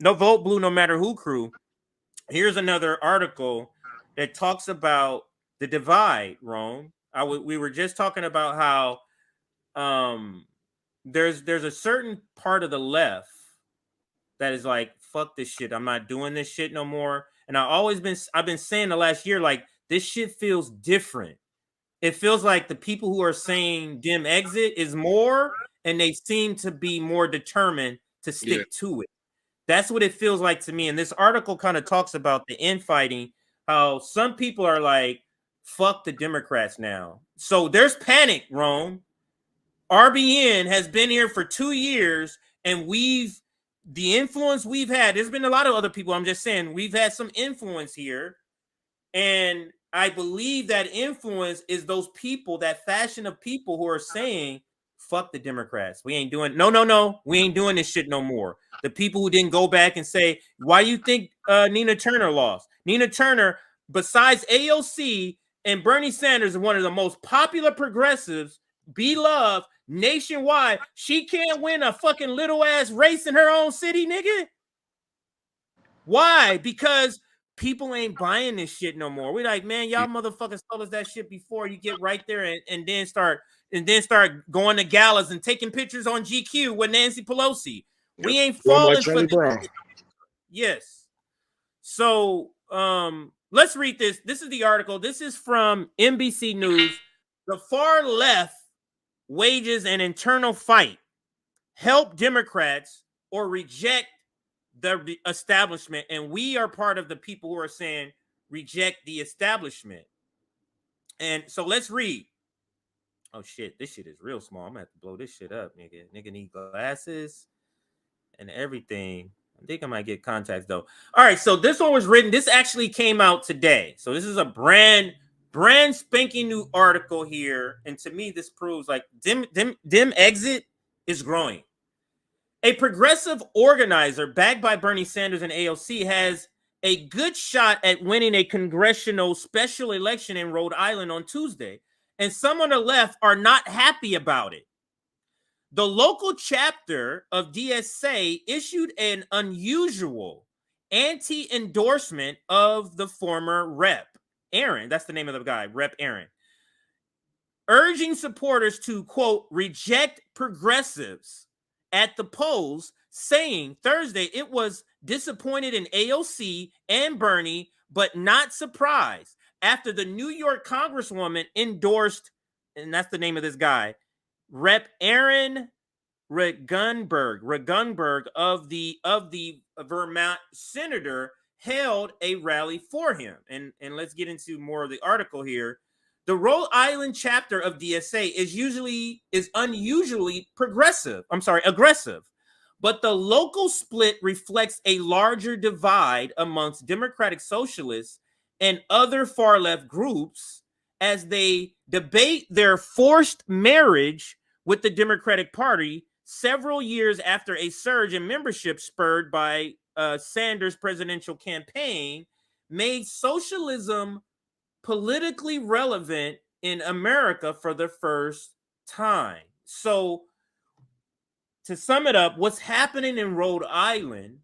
No vote blue, no matter who crew. Here's another article that talks about the divide, Rome. We were just talking about how there's a certain part of the left that is like, fuck this shit. I'm not doing this shit no more. And I've been saying the last year, like, this shit feels different. It feels like the people who are saying dim exit is more, and they seem to be more determined to stick to it. That's what it feels like to me. And this article kind of talks about the infighting, how some people are like, fuck the Democrats now. So there's panic, Rome. RBN has been here for 2 years, and the influence we've had, there's been a lot of other people, I'm just saying, we've had some influence here. And I believe that influence is those people, that fashion of people who are saying, fuck the Democrats. We ain't doing, no. We ain't doing this shit no more. The people who didn't go back and say, why do you think Nina Turner lost? Nina Turner, besides AOC and Bernie Sanders, is one of the most popular progressives, beloved nationwide. She can't win a fucking little ass race in her own city, nigga. Why? Because people ain't buying this shit no more. We're like, man, y'all motherfuckers told us that shit before. You get right there and then start going to galas and taking pictures on GQ with Nancy Pelosi. We ain't falling for this. Yes. So let's read this. This is the article. This is from NBC News. The far left wages an internal fight. Help Democrats or reject the establishment. And we are part of the people who are saying reject the establishment. And so let's read. Oh shit, this shit is real small. I'm gonna have to blow this shit up, nigga. Nigga need glasses and everything. I think I might get contacts though. All right, so this one was written. This actually came out today. So this is a brand spanking new article here. And to me, this proves like dim exit is growing. A progressive organizer backed by Bernie Sanders and AOC has a good shot at winning a congressional special election in Rhode Island on Tuesday. And some on the left are not happy about it. The local chapter of DSA issued an unusual anti-endorsement of the former rep, Aaron. That's the name of the guy, Rep Aaron, urging supporters to, quote, reject progressives at the polls, saying Thursday it was disappointed in AOC and Bernie, but not surprised after the New York Congresswoman endorsed, and that's the name of this guy, Rep Aaron Regunberg of the Vermont senator, held a rally for him. And let's get into more of the article here. The Rhode Island chapter of DSA is unusually aggressive. But the local split reflects a larger divide amongst Democratic Socialists and other far-left groups as they debate their forced marriage with the Democratic Party several years after a surge in membership spurred by Sanders' presidential campaign made socialism politically relevant in America for the first time. So, to sum it up, what's happening in Rhode Island,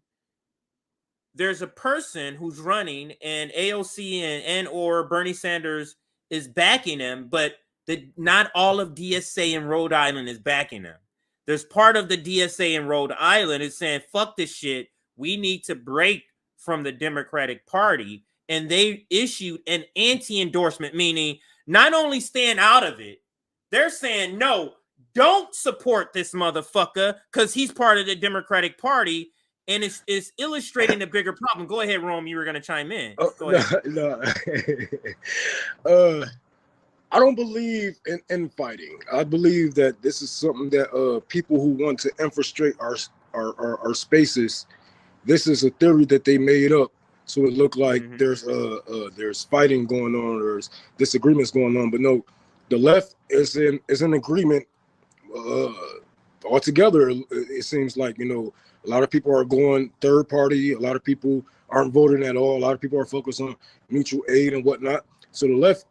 there's a person who's running, and AOC and or Bernie Sanders is backing him, but not all of DSA in Rhode Island is backing him. There's part of the DSA in Rhode Island is saying, fuck this shit. We need to break from the Democratic Party. And they issued an anti-endorsement, meaning not only stand out of it, they're saying, no, don't support this motherfucker because he's part of the Democratic Party. And it's illustrating the bigger problem. Go ahead, Rome. You were going to chime in. Go ahead. No. I don't believe in infighting. I believe that this is something that people who want to infiltrate our spaces, this is a theory that they made up. So it looked like there's fighting going on, there's disagreements going on. But no, the left is in agreement altogether. It seems like, a lot of people are going third party. A lot of people aren't voting at all. A lot of people are focused on mutual aid and whatnot. So the left,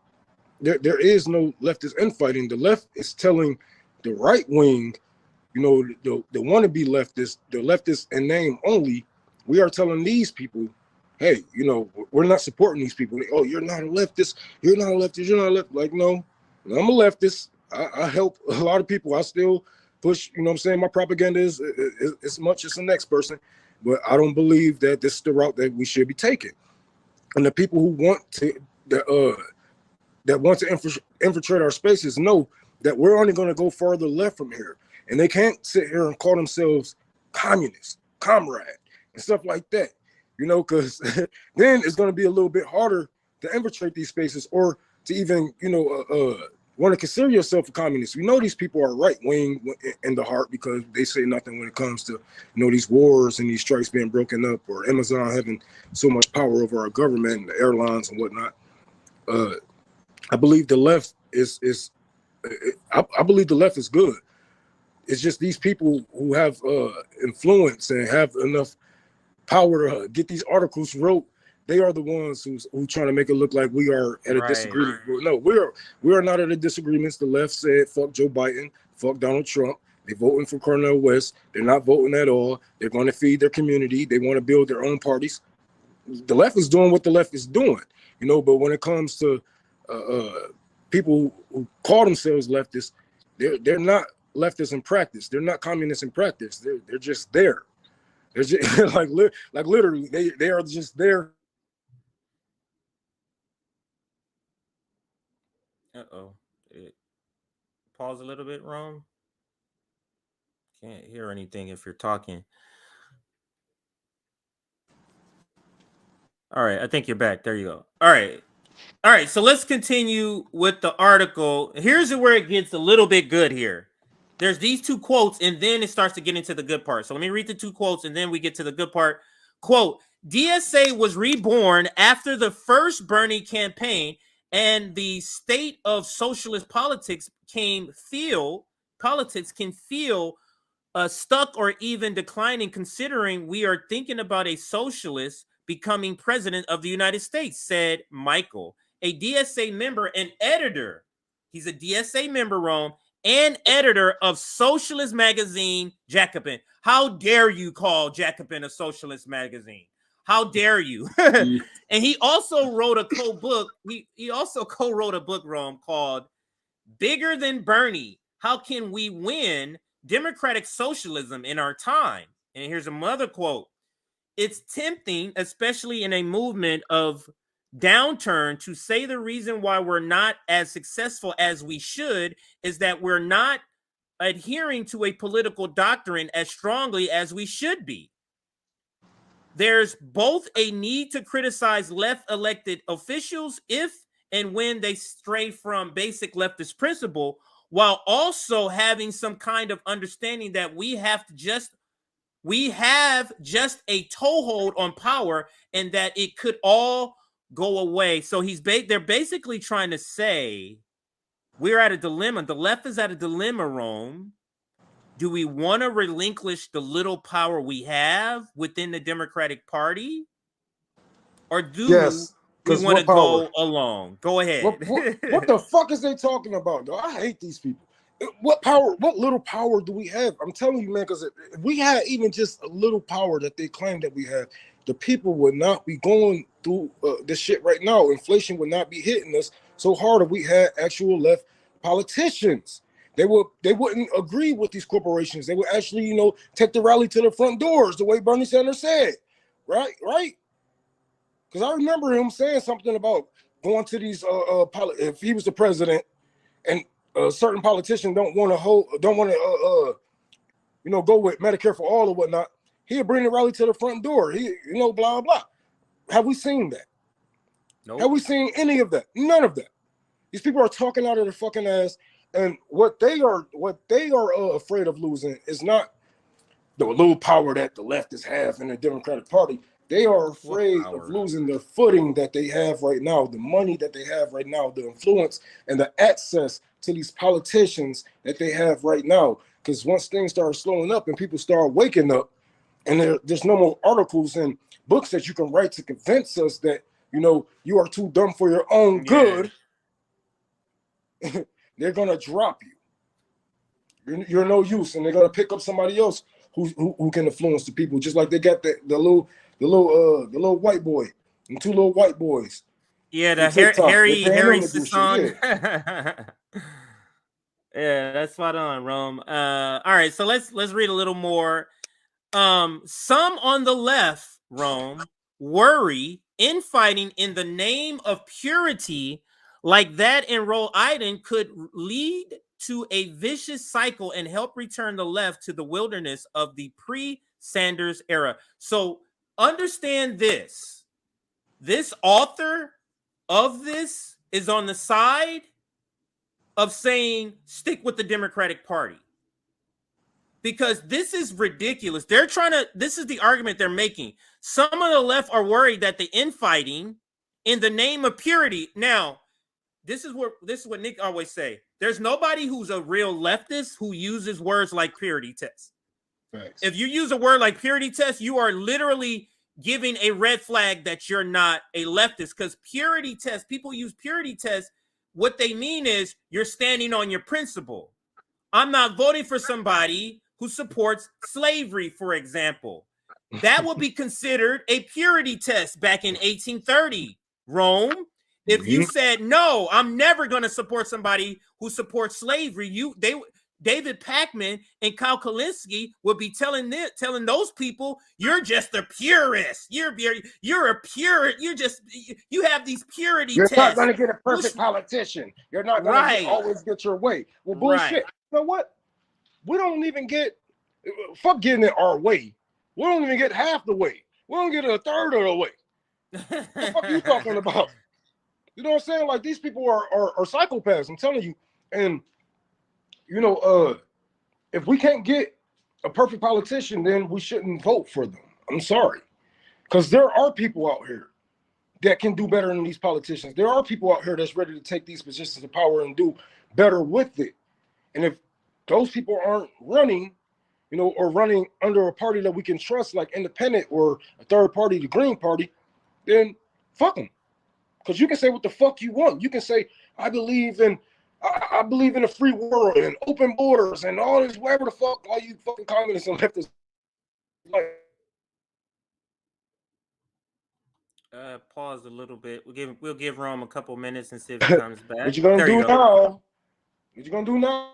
there is no leftist infighting. The left is telling the right wing, the wannabe leftist, the leftists in name only, we are telling these people, hey, you know, we're not supporting these people. Oh, you're not a leftist. You're not a leftist. You're not a left. Like, no, I'm a leftist. I help a lot of people. I still push, you know what I'm saying? My propaganda is as much as the next person, but I don't believe that this is the route that we should be taking. And the people who want to, that want to infiltrate our spaces know that we're only going to go farther left from here. And they can't sit here and call themselves communists, comrade, and stuff like that, you know, because then it's going to be a little bit harder to infiltrate these spaces or to even, you know, want to consider yourself a communist. We know these people are right wing in the heart because they say nothing when it comes to, you know, these wars and these strikes being broken up or Amazon having so much power over our government and the airlines and whatnot. I believe the left I believe the left is good. It's just these people who have influence and have enough power to get these articles wrote. They are the ones who trying to make it look like we are at a disagreement. No, we are not at a disagreement. The left said fuck Joe Biden, fuck Donald Trump. They're voting for Cornel West. They're not voting at all. They're going to feed their community. They want to build their own parties. The left is doing what the left is doing, you know. But when it comes to people who call themselves leftists, they're not leftists in practice. They're not communists in practice. They're just there. They're just like literally they are just there. It pause a little bit, Rome. Can't hear anything if you're talking. All right, I think you're back. There you go. All right. So let's continue with the article. Here's where it gets a little bit good here. There's these two quotes, and then it starts to get into the good part. So let me read the two quotes, and then we get to the good part. Quote, DSA was reborn after the first Bernie campaign, and the state of socialist politics can feel stuck or even declining, considering we are thinking about a socialist becoming president of the United States, said Michael, a DSA member and editor. He's a DSA member, Rome, and editor of socialist magazine Jacobin. How dare you call Jacobin a socialist magazine? How dare you? And he also wrote a co-book. He also co-wrote a book, Rome, called Bigger Than Bernie: How Can We Win Democratic Socialism in Our Time? And here's another quote. It's tempting, especially in a movement of downturn, to say the reason why we're not as successful as we should is that we're not adhering to a political doctrine as strongly as we should be. There's both a need to criticize left elected officials if and when they stray from basic leftist principle, while also having some kind of understanding that we have just a toehold on power and that it could all go away. So they're basically trying to say we're at a dilemma. The left is at a dilemma, Rome. Do we want to relinquish the little power we have within the Democratic Party? Or do we want to go along? Go ahead. What the fuck is they talking about, though? I hate these people. What power, what little power do we have? I'm telling you, man, because if we had even just a little power that they claim that we have, the people would not be going through this shit right now. Inflation would not be hitting us so hard if we had actual left politicians. They wouldn't agree with these corporations. They would actually, you know, take the rally to the front doors, the way Bernie Sanders said. Right? Because I remember him saying something about going to these if he was the president and certain politicians don't want to go with Medicare for all or whatnot, he'll bring the rally to the front door. He, you know, blah blah. Have we seen that? Nope. Have we seen any of that? None of that. These people are talking out of their fucking ass, and what they are afraid of losing is not the little power that the leftists have in the Democratic Party. They are afraid of losing the footing that they have right now, the money that they have right now, the influence and the access to these politicians that they have right now. Because once things start slowing up and people start waking up, and there's no more articles and books that you can write to convince us that, you know, you are too dumb for your own good, they're going to drop you. You're no use, and they're going to pick up somebody else who can influence the people. Just like they got the little white boy and two little white boys. Yeah, for the TikTok. They're paying Harry them to do shit. Sisson. Yeah, that's spot on, Rome. All right, so let's read a little more. Some on the left, Rome, worry infighting in the name of purity like that in Rhode Island could lead to a vicious cycle and help return the left to the wilderness of the pre-Sanders era. So understand this. This author of this is on the side of saying stick with the Democratic Party. Because this is ridiculous. They're trying to, this is the argument they're making. Some of the left are worried that the infighting in the name of purity. Now, this is what Nick always say. There's nobody who's a real leftist who uses words like purity test. Thanks. If you use a word like purity test, you are literally giving a red flag that you're not a leftist, because purity test, people use purity test. What they mean is you're standing on your principle. I'm not voting for somebody who supports slavery, for example. That would be considered a purity test back in 1830, Rome. If you said, no, I'm never going to support somebody who supports slavery, David Packman and Kyle Kalinske would be telling those people, you're just a purist. You're a pure. You have these purity tests. You're not going to get a perfect politician. You're not going to always get your way. Well, bullshit. Right. You know what? We don't even get, fuck getting it our way. We don't even get half the way. We don't get a third of the way. What the fuck are you talking about? You know what I'm saying? Like, these people are psychopaths, I'm telling you. And, you know, if we can't get a perfect politician, then we shouldn't vote for them. I'm sorry. Because there are people out here that can do better than these politicians. There are people out here that's ready to take these positions of power and do better with it. And if those people aren't running, you know, or running under a party that we can trust, like independent or a third party, the Green Party, then fuck them. Because you can say what the fuck you want. You can say, I believe in a free world and open borders and all this, whatever the fuck, all you fucking communists and leftists like. Pause a little bit. We'll give Rome a couple minutes and see if he comes back. What you gonna do now? What you gonna do now?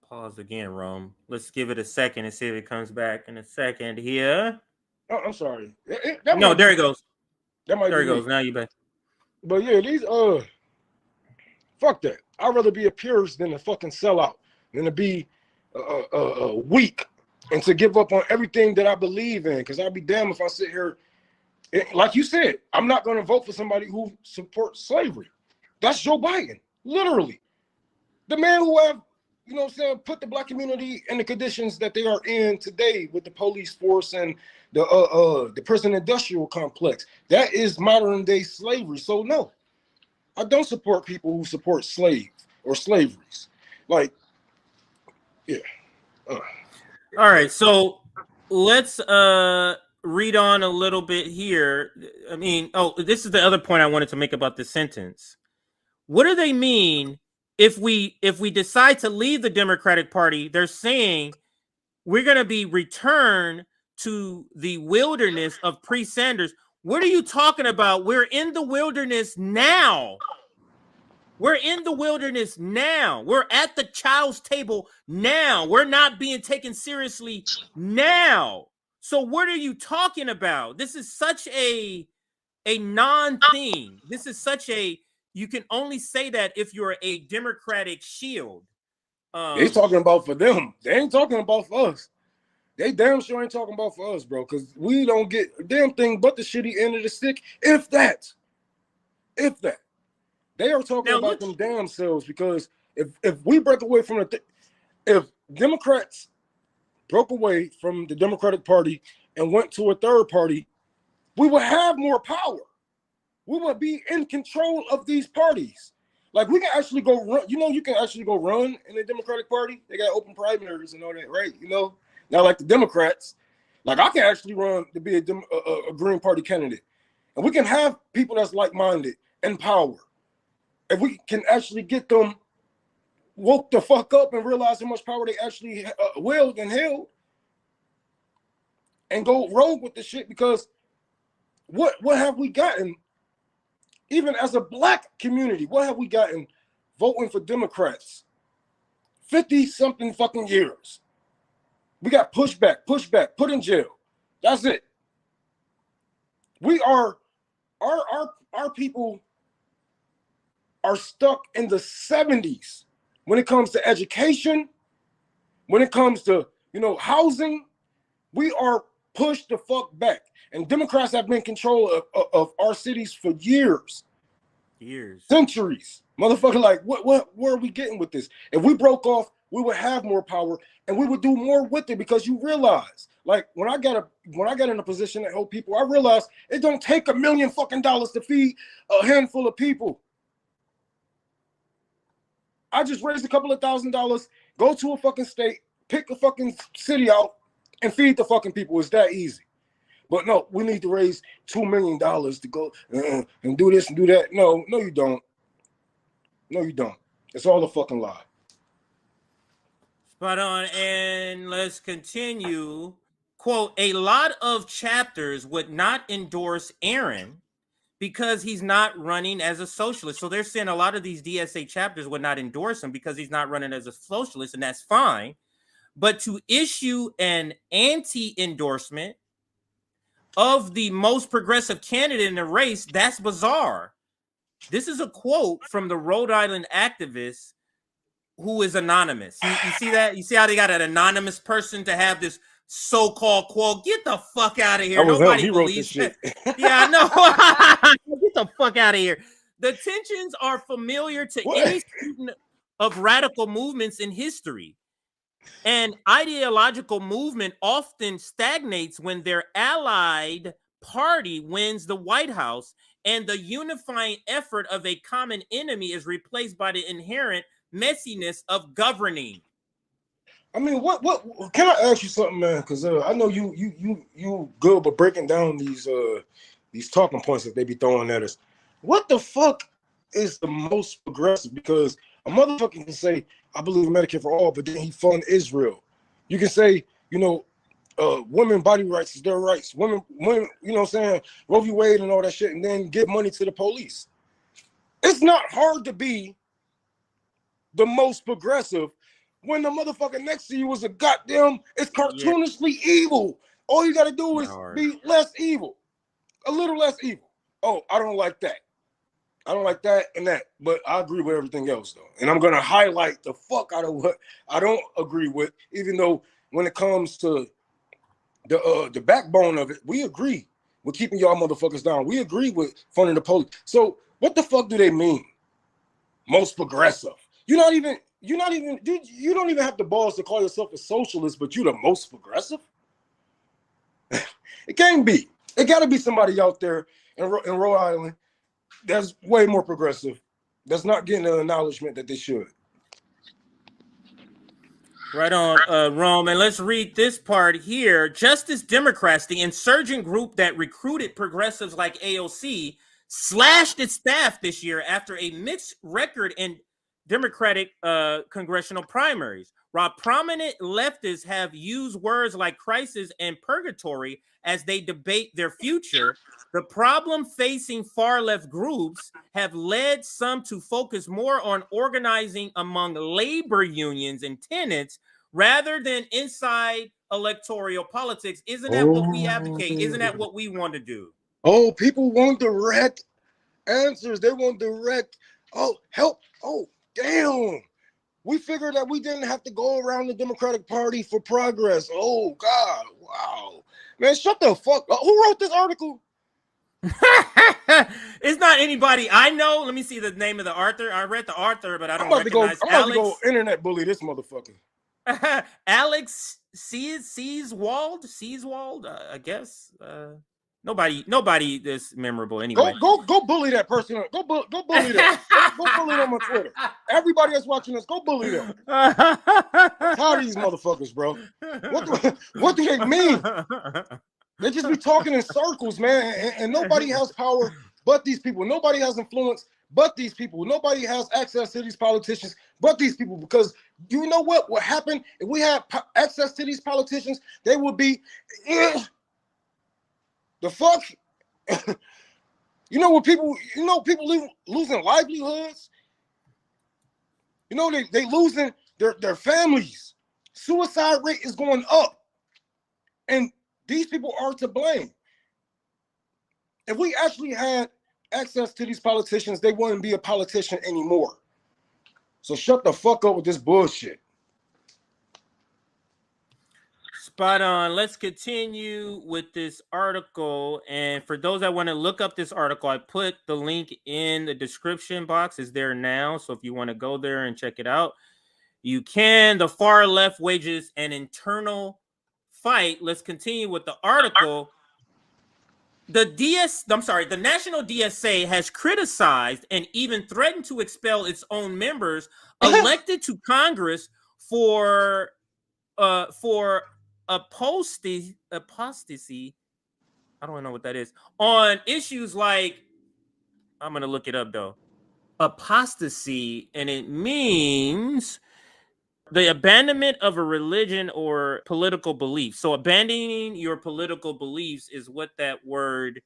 Pause again, Rome. Let's give it a second and see if it comes back in a second here. Oh, I'm sorry. No, there he goes. There he goes. Now you back. But yeah, these fuck that. I'd rather be a purist than a fucking sellout, than to be weak and to give up on everything that I believe in. Because I'd be damned if I sit here, like you said, I'm not going to vote for somebody who supports slavery. That's Joe Biden, literally. The man who have, you know what I'm saying, put the black community in the conditions that they are in today with the police force and the prison industrial complex. That is modern day slavery. So no, I don't support people who support slaves or slaveries. Like, yeah. All right, so let's read on a little bit here. I mean, this is the other point I wanted to make about this sentence. What do they mean if we decide to leave the Democratic Party? They're saying we're going to be returned to the wilderness of pre-Sanders. What are you talking about? We're in the wilderness now. We're in the wilderness now. We're at the child's table now. We're not being taken seriously now. So what are you talking about? This is such a non-thing. This is such a, you can only say that if you're a Democratic shield. They talking about for them. They ain't talking about for us. They damn sure ain't talking about for us, bro, because we don't get a damn thing but the shitty end of the stick, if that. They are talking about them damn selves, because if we break away from if Democrats broke away from the Democratic Party and went to a third party, we would have more power. We would be in control of these parties. Like, we can actually go run. You know, you can actually go run in the Democratic Party. They got open primaries and all that, right? You know, not like the Democrats. Like, I can actually run to be a Green Party candidate, and we can have people that's like-minded in power. If we can actually get them woke the fuck up and realized how much power they actually willed and held, and go rogue with the shit. Because what have we gotten, even as a black community, what have we gotten voting for Democrats? 50-something fucking years. We got pushed back, put in jail. That's it. We are, our people are stuck in the 70s when it comes to education, when it comes to, housing. We are pushed the fuck back. And Democrats have been in control of our cities for years. Centuries. Motherfucker, like, where are we getting with this? If we broke off, we would have more power and we would do more with it, because you realize, like, when I got in a position to help people, I realized it don't take $1 million fucking dollars to feed a handful of people. I just raised a couple of $1,000s, go to a fucking state, pick a fucking city out, and feed the fucking people. It's that easy. But no, we need to raise $2 million to go and do this and do that. No, you don't. No, you don't. It's all a fucking lie. Spot on. And let's continue. Quote, a lot of chapters would not endorse Aaron because he's not running as a socialist. So they're saying a lot of these DSA chapters would not endorse him because he's not running as a socialist, and that's fine. But to issue an anti-endorsement of the most progressive candidate in the race, that's bizarre. This is a quote from the Rhode Island activist who is anonymous. You see that? You see how they got an anonymous person to have this so-called quote? Get the fuck out of here. Nobody believes it. Yeah, I know. Get the fuck out of here. The tensions are familiar to any student of radical movements in history. An ideological movement often stagnates when their allied party wins the White House and the unifying effort of a common enemy is replaced by the inherent messiness of governing. I mean, what can I ask you something, man? Because I know you good with breaking down these talking points that they be throwing at us. What the fuck is the most progressive? Because a motherfucker can say, I believe in Medicare for all, but then he fund Israel. You can say, women body rights is their rights. Women, you know what I'm saying? Roe v. Wade and all that shit, and then give money to the police. It's not hard to be the most progressive when the motherfucker next to you is it's cartoonishly evil. All you got to do is be less evil, a little less evil. Oh, I don't like that. I don't like that and that, but I agree with everything else, though. And I'm going to highlight the fuck out of what I don't agree with, even though when it comes to the backbone of it, we agree with keeping y'all motherfuckers down. We agree with funding the police. So what the fuck do they mean? Most progressive. You don't even have the balls to call yourself a socialist, but you the most progressive? It can't be. It got to be somebody out there in Rhode Island that's way more progressive, that's not getting the acknowledgement that they should. Right on, Rome. And let's read this part here. Justice Democrats, the insurgent group that recruited progressives like AOC, slashed its staff this year after a mixed record in Democratic congressional primaries. While prominent leftists have used words like crisis and purgatory as they debate their future, the problem facing far-left groups have led some to focus more on organizing among labor unions and tenants rather than inside electoral politics. Isn't that what we advocate? Isn't that what we want to do? Oh, people want direct answers. They want direct, help. Oh, damn. We figured that we didn't have to go around the Democratic Party for progress. Oh, God. Wow. Man, shut the fuck up. Who wrote this article? It's not anybody I know. Let me see the name of the author. I read the author, but I don't recognize. I'm about to go internet bully this motherfucker. Alex Seeswald, I guess. Nobody this memorable anyway. Go bully that person. Go bully them. Go bully them on Twitter. Everybody that's watching us, go bully them. I'm tired of these motherfuckers, bro. What do they mean? They just be talking in circles, man, and nobody has power but these people. Nobody has influence but these people. Nobody has access to these politicians but these people, because you know what would happen if we had access to these politicians? They would be the fuck. You know what people? You know people losing livelihoods. You know they losing their families. Suicide rate is going up, and these people are to blame. If we actually had access to these politicians, they wouldn't be a politician anymore. So shut the fuck up with this bullshit. Spot on. Let's continue with this article. And for those that want to look up this article, I put the link in the description box. It's there now. So if you want to go there and check it out, you can. The far left wages an internal fight. Let's continue with the article. The National DSA has criticized and even threatened to expel its own members elected to Congress for apostasy. I don't know what that is. On issues like, I'm gonna look it up though. Apostasy, and it means the abandonment of a religion or political belief. So abandoning your political beliefs is what that word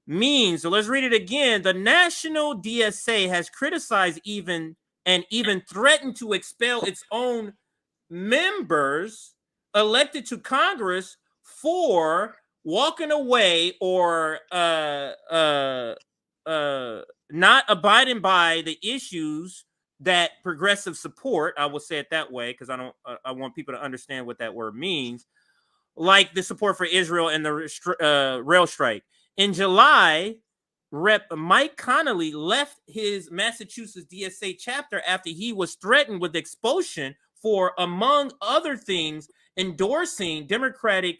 means. So let's read it again. The National DSA has criticized even threatened to expel its own members elected to Congress for walking away or not abiding by the issues that progressive support. I will say it that way because I want people to understand what that word means, like the support for Israel and the rail strike. In July, Rep. Mike Connolly left his Massachusetts DSA chapter after he was threatened with expulsion for, among other things, endorsing Democratic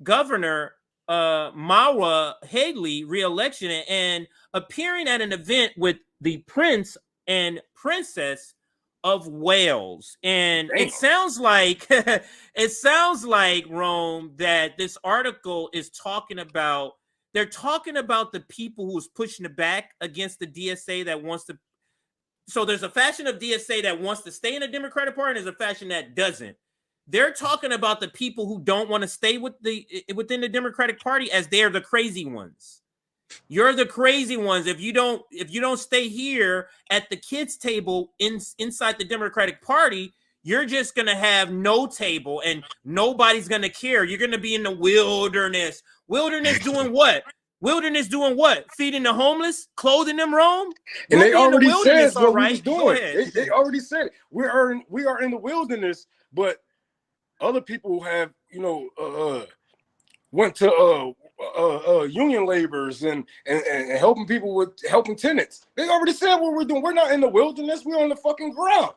Governor Maura Healey re-election and appearing at an event with the Prince and Princess of Wales. And it sounds like Rome, that this article is talking about. They're talking about the people who's pushing it back against the DSA that wants to. So there's a faction of DSA that wants to stay in the Democratic Party, and there's a faction that doesn't. They're talking about the people who don't want to stay within the Democratic Party as they're the crazy ones. You're the crazy ones. If you don't stay here at the kids' table inside the Democratic Party, you're just gonna have no table and nobody's gonna care. You're gonna be in the wilderness. Wilderness doing what? Wilderness doing what? Feeding the homeless, clothing them, Rome? And they already said what we was Go doing. ahead. They already said it. We are in the wilderness, but other people have, went to union laborers and helping people with helping tenants. They already said what we're doing. We're not in the wilderness. We're on the fucking ground.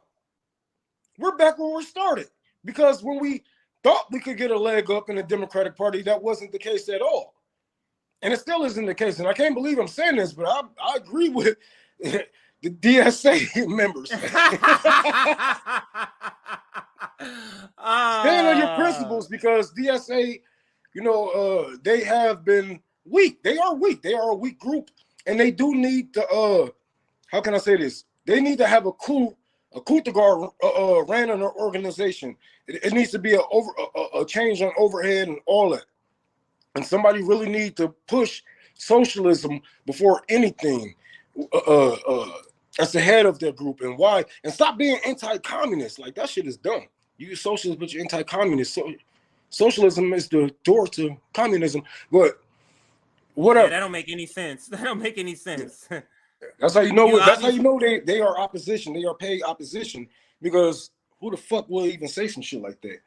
We're back where we started, because when we thought we could get a leg up in the Democratic Party, that wasn't the case at all. And it still isn't the case. And I can't believe I'm saying this, but I agree with the DSA members. Stand on your principles, because DSA, they have been weak. They are weak. They are a weak group. And they do need to, how can I say this? They need to have a coup de garde ran in their organization. It needs to be a change on overhead and all that. And somebody really need to push socialism before anything as the head of their group. And why? And stop being anti-communist. Like, that shit is dumb. You socialist, but you're anti-communist. So socialism is the door to communism. But whatever. Yeah, that don't make any sense. That don't make any sense. Yeah. That's how you know. That's how you know they are opposition. They are paid opposition, because who the fuck will even say some shit like that?